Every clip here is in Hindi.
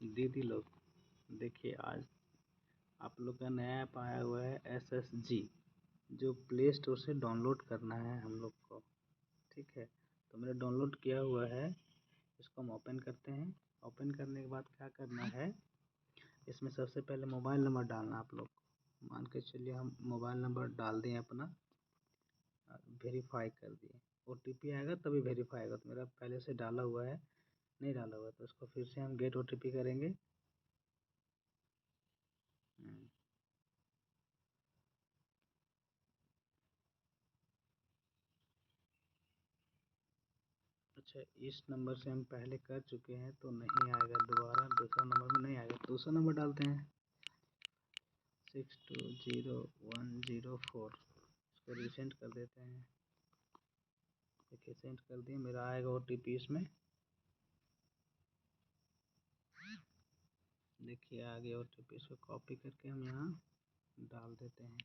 दीदी लोग, देखिए आज आप लोग का नया ऐप आया हुआ है SSG, जो प्ले स्टोर से डाउनलोड करना है हम लोग को। ठीक है, तो मैंने डाउनलोड किया हुआ है। इसको हम ओपन करते हैं। ओपन करने के बाद क्या करना है, इसमें सबसे पहले मोबाइल नंबर डालना आप लोग को। मान के चलिए हम मोबाइल नंबर डाल दें अपना, वेरीफाई कर दिए। OTP आएगा तभी वेरीफाई आएगा, तो मेरा पहले से डाला हुआ है, नहीं डाला हुआ है तो उसको फिर से हम गेट OTP करेंगे। अच्छा, इस नंबर से हम पहले कर चुके हैं तो नहीं आएगा दोबारा, दूसरा नंबर में नहीं आएगा। दूसरा नंबर डालते हैं 620104, इसको रिसेंड कर देते हैं। देखिए सेंड कर दिए, मेरा आएगा OTP इसमें। देखिए आ गया OTP, इसको कॉपी करके हम यहाँ डाल देते हैं।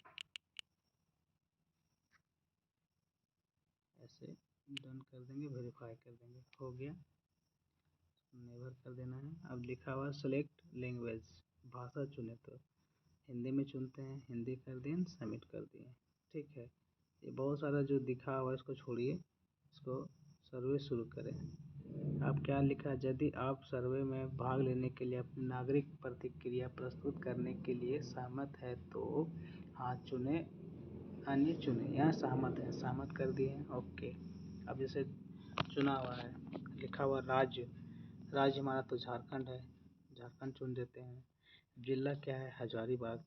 ऐसे डन कर देंगे, वेरीफाई कर देंगे, हो गया। नेवर कर देना है। अब लिखा हुआ सेलेक्ट लैंग्वेज, भाषा चुने, तो हिंदी में चुनते हैं, हिंदी कर दिए, सबमिट कर दिए। ठीक है, ये बहुत सारा जो दिखा हुआ है इसको छोड़िए, इसको सर्वे शुरू करें। अब क्या लिखा है, यदि आप सर्वे में भाग लेने के लिए अपनी नागरिक प्रतिक्रिया प्रस्तुत करने के लिए सहमत है तो हाँ चुने, अन्य चुने। यहाँ सहमत है, सहमत कर दिए, ओके। अब जैसे चुना हुआ है, लिखा हुआ राज्य, राज्य हमारा तो झारखंड है, झारखंड चुन देते हैं। जिला क्या है, हजारीबाग,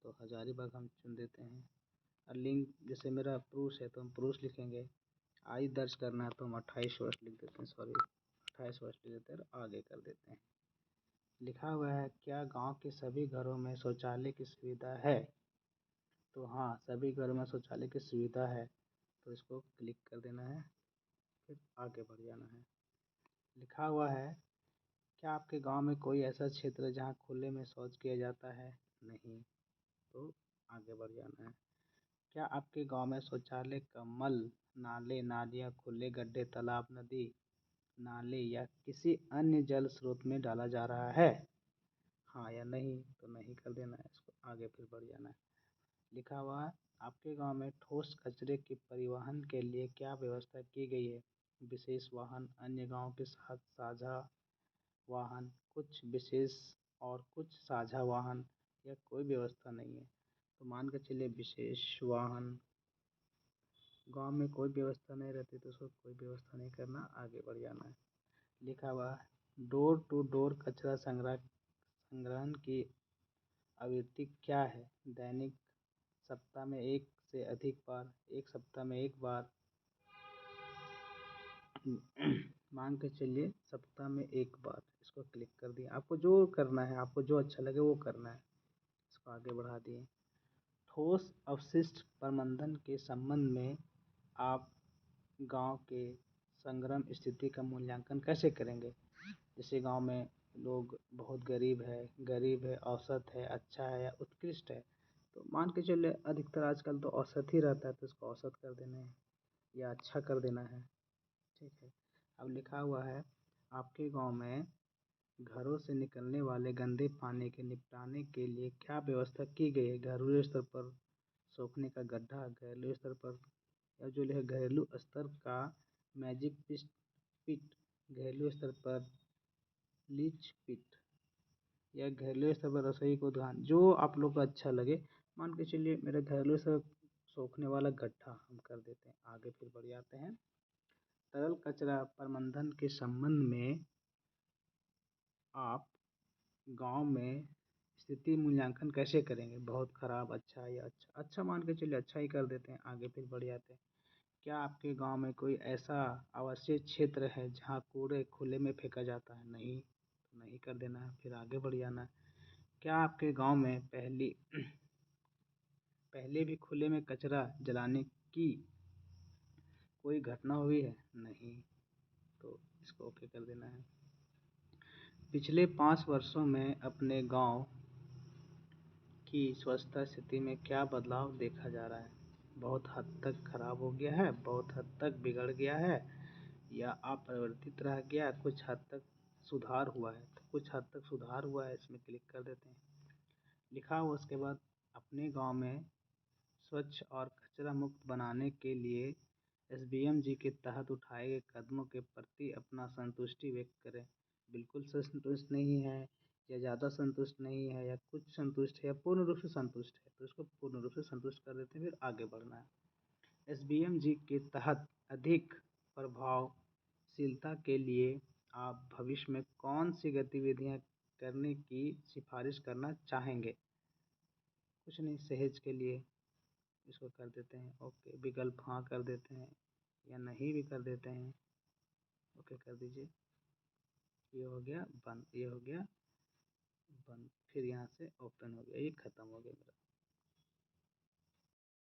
तो हजारीबाग हम चुन देते हैं। और लिंग, जैसे मेरा पुरुष है तो हम पुरुष लिखेंगे। आयु दर्ज करना है तो हम 28 वर्ष लिख देते हैं, सॉरी 28 वर्ष लिख देते हैं और आगे कर देते हैं। लिखा हुआ है क्या गांव के सभी घरों में शौचालय की सुविधा है, तो हाँ सभी घरों में शौचालय की सुविधा है, तो इसको क्लिक कर देना है, फिर आगे बढ़ जाना है। लिखा हुआ है क्या आपके गांव में कोई ऐसा क्षेत्र है जहां खुले में शौच किया जाता है, नहीं, तो आगे बढ़ जाना है। क्या आपके गांव में शौचालय का मल नाले, नालियाँ, खुले गड्ढे, तालाब, नदी नाले या किसी अन्य जल स्रोत में डाला जा रहा है, हाँ या नहीं, तो नहीं कर देना है, इसको आगे फिर बढ़ जाना है। लिखा हुआ है आपके गांव में ठोस कचरे के परिवहन के लिए क्या व्यवस्था की गई है, विशेष वाहन, अन्य गांव के साथ साझा वाहन, कुछ विशेष और कुछ साझा वाहन, या कोई व्यवस्था नहीं है, तो मान के चलिए विशेष वाहन। गांव में कोई व्यवस्था नहीं रहती तो उसको कोई व्यवस्था नहीं करना, आगे बढ़ जाना है। लिखा हुआ डोर टू डोर कचरा संग्रहण की आवृत्ति क्या है, दैनिक, सप्ताह में एक से अधिक बार, एक सप्ताह में एक बार, मान के चलिए सप्ताह में एक बार। इसको क्लिक कर दिए, आपको जो करना है, आपको जो अच्छा लगे वो करना है, इसको आगे बढ़ा दिए। ठोस अपशिष्ट प्रबंधन के संबंध में आप गांव के संग्रम स्थिति का मूल्यांकन कैसे करेंगे, जैसे गांव में लोग बहुत गरीब है, औसत है, अच्छा है या उत्कृष्ट है, तो मान के चलिए अधिकतर आजकल तो औसत ही रहता है, तो इसको औसत कर देना है या अच्छा कर देना है। ठीक है, अब लिखा हुआ है आपके गांव में घरों से निकलने वाले गंदे पानी के निपटाने के लिए क्या व्यवस्था की गई है, घरेलू स्तर पर सोखने का गड्ढा, घरेलू स्तर पर, या जो है घरेलू स्तर का मैजिक पिट, घरेलू स्तर पर लीच पिट, या घरेलू स्तर पर रसोई को उद्यान, जो आप लोग को अच्छा लगे। मान के चलिए मेरे घरेलू स्तर सोखने वाला गड्ढा हम कर देते हैं, आगे फिर बढ़ जाते हैं। तरल कचरा प्रबंधन के संबंध में आप गांव में स्थिति मूल्यांकन कैसे करेंगे, बहुत खराब, अच्छा या अच्छा, अच्छा मान के चलिए अच्छा ही कर देते हैं, आगे फिर बढ़ जाते हैं। क्या आपके गांव में कोई ऐसा आवासीय क्षेत्र है जहां कूड़े खुले में फेंका जाता है, नहीं, तो नहीं कर देना है, फिर आगे बढ़ जाना है। क्या आपके गांव में पहले भी खुले में कचरा जलाने की कोई घटना हुई है, नहीं, तो इसको ओके कर देना है। पिछले 5 वर्षों में अपने गांव की स्वच्छता स्थिति में क्या बदलाव देखा जा रहा है, बहुत हद तक खराब हो गया है, बहुत हद तक बिगड़ गया है, या अपरिवर्तित रह गया, कुछ हद तक सुधार हुआ है, तो कुछ हद तक सुधार हुआ है, इसमें क्लिक कर देते हैं। लिखा हुआ उसके बाद अपने गांव में स्वच्छ और कचरा मुक्त बनाने के लिए एसबीएमजी के तहत उठाए गए कदमों के प्रति अपना संतुष्टि व्यक्त करें। बिल्कुल संतुष्ट नहीं है या ज़्यादा संतुष्ट नहीं है या कुछ संतुष्ट है या पूर्ण रूप से संतुष्ट है, तो इसको पूर्ण रूप से संतुष्ट कर देते हैं, फिर आगे बढ़ना है। एसबीएमजी के तहत अधिक प्रभावशीलता के लिए आप भविष्य में कौन सी गतिविधियां करने की सिफारिश करना चाहेंगे? कुछ नहीं, सहेज के लिए इसको कर देते हैं ओके, विकल्प हाँ कर देते हैं या नहीं भी कर देते हैं। ओके कर दीजिए, ये हो गया बंद, ये हो गया बंद, फिर यहाँ से ओपन हो गया, ये ख़त्म हो गया मेरा।